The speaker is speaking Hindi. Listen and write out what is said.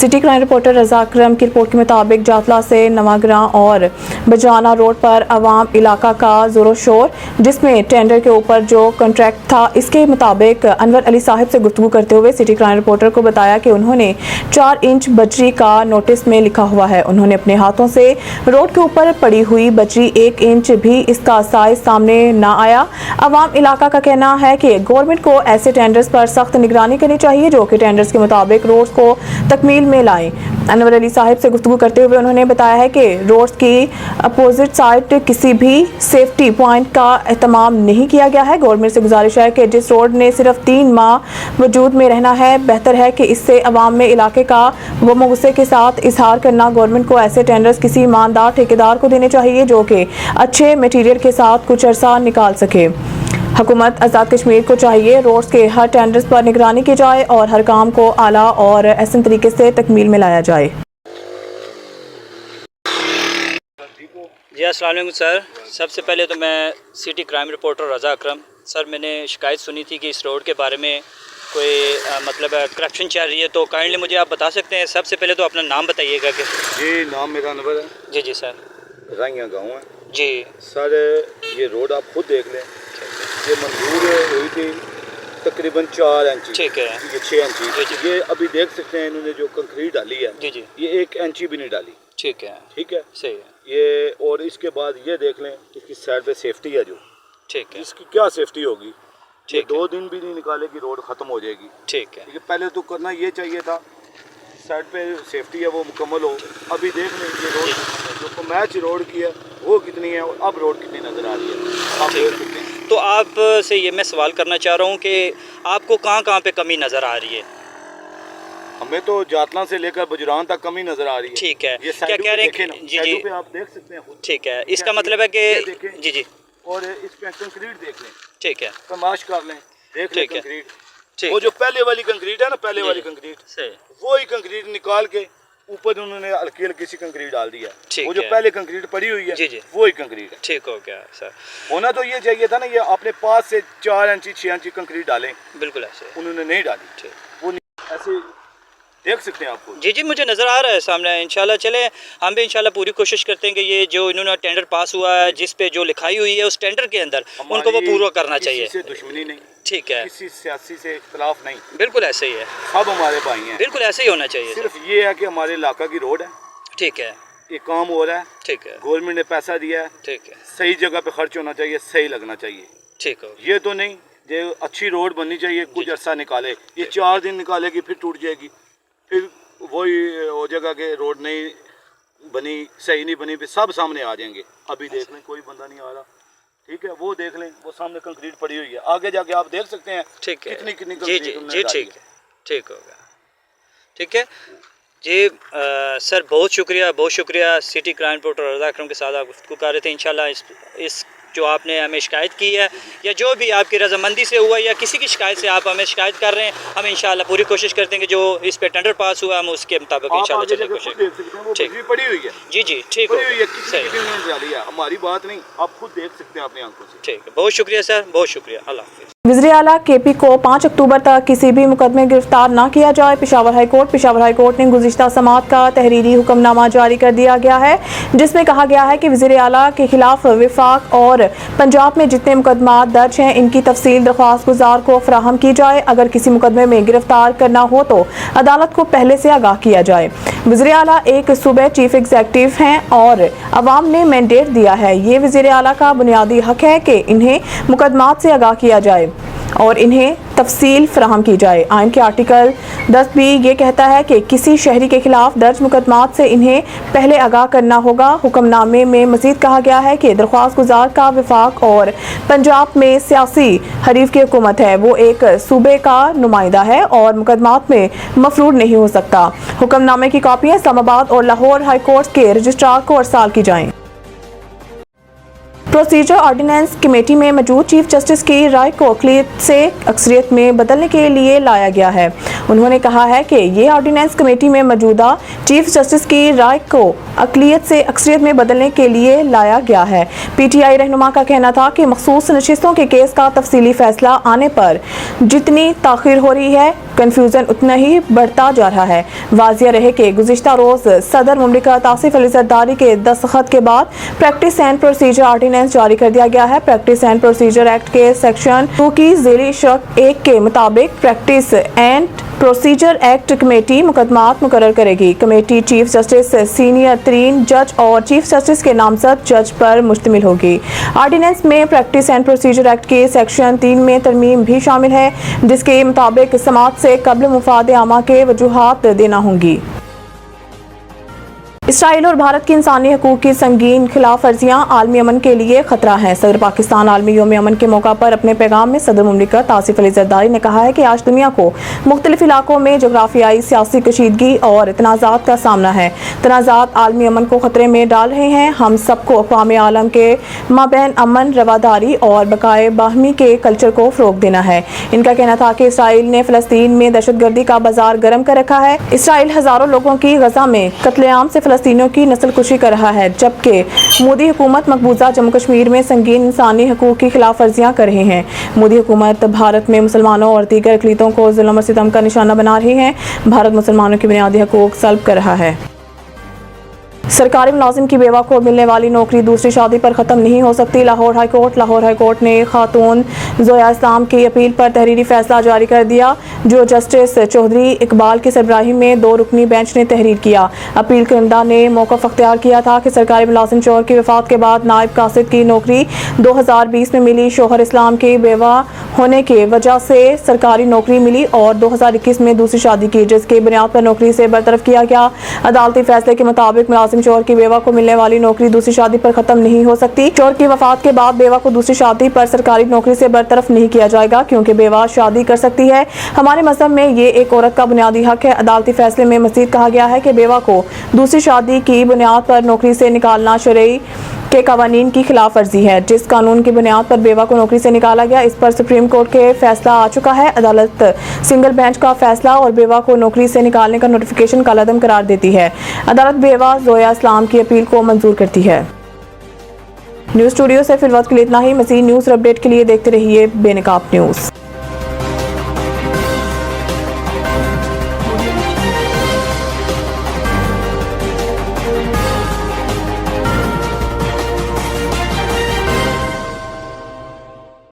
सिटी क्राइम रिपोर्टर रजा अकरम की रिपोर्ट के मुताबिक जातला से नवाग्रां और बजाना रोड पर अवाम इलाका का जोरो शोर, जिसमें टेंडर के ऊपर जो कॉन्ट्रैक्ट था इसके मुताबिक अनवर अली साहब से गुफ्तगू करते हुए सिटी क्राइम रिपोर्टर को बताया कि उन्होंने 4 इंच बजरी का नोटिस में लिखा हुआ है। उन्होंने अपने हाथों से रोड के ऊपर पड़ी हुई बजरी 1 इंच भी इसका साइज सामने ना आया। अवाम इलाका का कहना है कि गवर्नमेंट को ऐसे टेंडर्स पर सख्त निगरानी करनी चाहिए जो कि टेंडर्स के मुताबिक रोड को तकमील में लाएं। अनवर अली साहब से गुफ्तगू करते हुए उन्होंने बताया है कि रोड की अपोजिट साइड किसी भी सेफ्टी पॉइंट का एहतमाम नहीं किया गया है। गवर्नमेंट से गुजारिश है कि जिस रोड ने सिर्फ 3 माह वजूद में रहना है, बेहतर है कि इससे अवाम में इलाके का गम गुस्से के साथ इजहार करना। गवर्नमेंट को ऐसे टेंडर्स किसी ईमानदार ठेकेदार को देने चाहिए जो कि अच्छे मटीरियल के साथ कुछ अरसा निकाल सके। हुकूमत आज़ाद कश्मीर को चाहिए रोड्स के हर टेंडर्स पर निगरानी की जाए और हर काम को आला और एहसन तरीके से तकमील में लाया जाए। जी अस्सलाम वालेकुम सर। सबसे पहले तो मैं सिटी क्राइम रिपोर्टर रजा अकरम सर, मैंने शिकायत सुनी थी कि इस रोड के बारे में कोई मतलब करप्शन चल रही है, तो काइंडली मुझे आप बता सकते हैं। सबसे पहले तो अपना नाम बताइएगा। कि जी नाम मेरा अनवर है। जी सर। राइयाँ गाँव है जी सर। ये रोड आप खुद देख लें, ये मंजूर हुई थी तकरीबन 4 इंच, ठीक है, ये 6 इंच। ये अभी देख सकते हैं इन्होंने जो कंक्रीट डाली है, जी जी, ये 1 इंच भी नहीं डाली। ठीक है, ठीक है, सही है ये। और इसके बाद ये देख लें इसकी साइड पे सेफ्टी है जो, ठीक है, इसकी क्या सेफ्टी होगी। ये ठीक 2 दिन भी नहीं निकालेगी, रोड ख़त्म हो जाएगी। ठीक है, पहले तो करना ये चाहिए था, साइड पे सेफ्टी है वो मुकम्मल हो। अभी देख लें ये रोड जो मैच रोड की है वो कितनी है और अब रोड कितनी नज़र आ रही है, आप देख सकते हैं। तो आप से ये मैं सवाल करना चाह रहा हूँ कि आपको कहाँ पे कमी नज़र आ रही है? हमें तो जातला से लेकर बुजरान तक कमी नज़र आ रही है। ठीक है, ये क्या कह रहे हैं? जी जी, पे आप देख सकते हैं खुद। ठीक है, इसका मतलब है कि जी जी, और इस पे कंक्रीट देख लें, ठीक है, तमाश कर लें, देख लें कंक्रीट। ठीक वो जो पहले वाली कंक्रीट है ना, पहले वाली कंक्रीट सही, वो ही कंक्रीट निकाल के ऊपर उन्होंने हल्की हल्की सी कंक्रीट डाल दिया। ठीक वो जो है, पहले कंक्रीट पड़ी हुई है, जी जी, वो ही कंक्रीट है। ठीक हो गया सर। होना तो ये चाहिए था ना, ये अपने पास से 4 इंची 6 इंची कंक्रीट डालें, बिल्कुल ऐसे उन्होंने नहीं डाली। ठीक, वो ऐसे देख सकते हैं आपको। जी जी, मुझे नज़र आ रहा है सामने। इंशाल्लाह चले, हम भी इंशाल्लाह पूरी कोशिश करते हैं कि ये जो इन्होंने टेंडर पास हुआ है, जिस पे जो लिखाई हुई है उस टेंडर के अंदर, उनको वो पूरा करना चाहिए। किसी से दुश्मनी नहीं, ठीक है, किसी सियासी से इख्तलाफ नहीं, बिल्कुल ऐसे ही है, सब हमारे भाई हैं, बिल्कुल ऐसे ही होना चाहिए। सिर्फ ये है कि हमारे इलाका की रोड है, ठीक है, ये काम हो रहा है, ठीक है, गवर्नमेंट ने पैसा दिया है, ठीक है, सही जगह पे खर्च होना चाहिए, सही लगना चाहिए। ठीक हो, ये तो नहीं जो अच्छी रोड बननी चाहिए, कुछ अरसा निकाले, ये 4 दिन निकालेगी फिर टूट जाएगी, फिर वही वो जगह के रोड नहीं बनी, सही नहीं बनी, फिर सब सामने आ जाएंगे। अभी देख लें कोई बंदा नहीं आ रहा, ठीक है, वो देख लें, वो सामने कंक्रीट पड़ी हुई है, आगे जाके आप देख सकते हैं ठीक है, कितनी कितनी जी जी कंक्रीट जी, ठीक है, ठीक हो गया, ठीक है जी। सर बहुत शुक्रिया। सिटी क्राइम रिपोर्टर रजा अकरम के साथ आप गुफ्तगू कर रहे थे। इंशाल्लाह इस जो आपने हमें शिकायत की है या जो भी आपकी रजामंदी से हुआ या किसी की शिकायत से आप हमें शिकायत कर रहे हैं, हम इंशाल्लाह पूरी कोशिश करते हैं कि जो इस पे टेंडर पास हुआ हम उसके मुताबिक इंशाल्लाह चले कोशिश। ठीक पड़ी हुई है, जी जी, ठीक हो, सही, हमारी बात नहीं, आप खुद देख सकते हैं अपनी आंखों से। ठीक है, बहुत शुक्रिया सर, बहुत शुक्रिया, अल्लाह हाफ़िज़। वज़ीर आला KP को 5 अक्टूबर तक किसी भी मुकदमे में गिरफ्तार न किया जाए। पेशावर हाई कोर्ट ने गुज़िश्ता समात का तहरीरी हुक्मनामा जारी कर दिया गया है, जिसमें कहा गया है कि वज़ीर आला के खिलाफ विफाक और पंजाब में जितने मुकदमात दर्ज हैं इनकी तफसील दरख्वास्त गुजार को फराहम की जाए। अगर किसी मुकदमे में गिरफ्तार करना हो तो अदालत को पहले से आगाह किया जाए। वज़ीर आला एक सूबे चीफ एग्जीक्यूटिव हैं और अवाम ने मैंडेट दिया है। ये वज़ीर आला का बुनियादी हक है कि इन्हें मुकदमात से आगाह किया जाए और इन्हें तफसील फराहम की जाए। आइन के आर्टिकल 10 भी ये कहता है कि किसी शहरी के खिलाफ दर्ज मुकदमात से इन्हें पहले आगाह करना होगा। हुक्मनामे में मजीद कहा गया है कि दरख्वास्त गुजार का विफाक और पंजाब में सियासी हरीफ की हुकूमत है, वो एक सूबे का नुमाइंदा है और मुकदमात में मफरूर नहीं हो सकता। हुक्मनामे की कॉपियाँ इस्लामाबाद और लाहौर हाई कोर्ट के रजिस्ट्रार को अरसाल की जाएँ। प्रोसीजर ऑर्डिनेंस कमेटी में मौजूद चीफ जस्टिस की राय को अक़लियत से अक्सरियत में बदलने के लिए लाया गया है। उन्होंने कहा है कि ये ऑर्डिनेंस कमेटी में मौजूदा चीफ जस्टिस की राय को अक़लियत से अक्सरियत में बदलने के लिए लाया गया है। पीटीआई रहनुमा का कहना था कि मखसूस नशिस्तों के केस का तफसीली फैसला आने पर जितनी ताख़ीर हो रही है, कन्फ्यूजन उतना ही बढ़ता जा रहा है। वाजिया रहे कि गुज़िश्ता रोज़ सदर मुमलिकत आसिफ अली ज़रदारी के दस्तखत के बाद प्रैक्टिस एंड प्रोसीजर ऑर्डिनेंस जारी कर दिया गया है। प्रैक्टिस एंड प्रोसीजर एक्ट के सेक्शन 2 की ज़ेरी शर्त 1 के मुताबिक practice and procedure act committee मुकदमात मुकर्रर करेगी। कमेटी चीफ जस्टिस, सीनियर तरीन जज और चीफ जस्टिस के नामजद जज पर मुश्तमिल होगी। ऑर्डिनेंस में प्रैक्टिस एंड प्रोसीजर एक्ट के सेक्शन 3 में तरमीम भी शामिल है, जिसके मुताबिक समाअत से कब्ल मुफाद आमा के वजूहात देना होंगी। इसराइल और भारत की इंसानी हकूक की संगीन खिलाफ वर्जियां आलमी अमन के लिए खतरा हैं। सदर पाकिस्तान आलमी योम अमन के मौका पर अपने पैगाम में सदर मुमलिकत आसिफ अली ज़रदारी ने कहा है कि आज दुनिया को मुख्तलिफ इलाकों में जोग्राफियाई सियासी कशीदगी और तनाज़ात का सामना है। तनाज़ात आलमी अमन को खतरे में डाल रहे हैं। हम सबको अक़वाम आलम के माबैन अमन, रवादारी और बकाए बाहमी के कल्चर को फ़रोग़ देना है। इनका कहना था कि इसराइल ने फ़लस्तीन में दहशतगर्दी का बाजार गर्म कर रखा है। इसराइल हज़ारों लोगों की गज़ा में कत्लेआम से फ़लस्तीनियों की नस्लकुशी कर रहा है, जबकि मोदी हुकूमत मकबूजा जम्मू कश्मीर में संगीन इंसानी हकूक की खिलाफ वर्जियां कर रही हैं। मोदी हुकूमत भारत में मुसलमानों और दीगर अक़लियतों को जुल्म और सितम का निशाना बना रही है। भारत मुसलमानों की बुनियादी हकूक सल्ब कर रहा है। सरकारी मुलाजिम की बेवा को मिलने वाली नौकरी दूसरी शादी पर ख़त्म नहीं हो सकती। लाहौर हाई कोर्ट ने खातून ज़ोया इस्लाम की अपील पर तहरीरी फैसला जारी कर दिया, जो जस्टिस चौधरी इकबाल की सरबराही में 2 रुकनी बेंच ने तहरीर किया। अपील करंदा ने मौक़िफ़ अख्तियार किया था कि सरकारी मुलाजिम शौहर की वफ़ात के बाद नायब कासिद की नौकरी 2020 में मिली। शौहर इस्लाम की बेवा होने की वजह से सरकारी नौकरी मिली और 2021 में दूसरी शादी की, जिसके बुनियाद पर नौकरी से बरतरफ किया गया। अदालती फैसले के मुताबिक मुलाजिम शौहर की बेवा को मिलने वाली नौकरी दूसरी शादी पर खत्म नहीं हो सकती। शौहर की वफात के बाद बेवा को दूसरी शादी पर सरकारी नौकरी से बरतरफ नहीं किया जाएगा, क्योंकि बेवा शादी कर सकती है। हमारे मज़हब में ये एक औरत का बुनियादी हक है। अदालती फैसले में मज़ीद कहा गया है कि बेवा को दूसरी शादी की बुनियाद पर नौकरी से निकालना शरई के कानून की खिलाफ वर्जी है। जिस कानून की बुनियाद पर बेवा को नौकरी से निकाला गया, इस पर सुप्रीम कोर्ट के फैसला आ चुका है। अदालत सिंगल बेंच का फैसला और बेवा को नौकरी से निकालने का नोटिफिकेशन कलअदम करार देती है। अदालत बेवा ज़ोया इस्लाम की अपील को मंजूर करती है। न्यूज़ स्टूडियो से फिलहाल के लिए इतना ही। मज़ीद न्यूज़ और अपडेट के लिए देखते रहिए बेनकाब न्यूज़।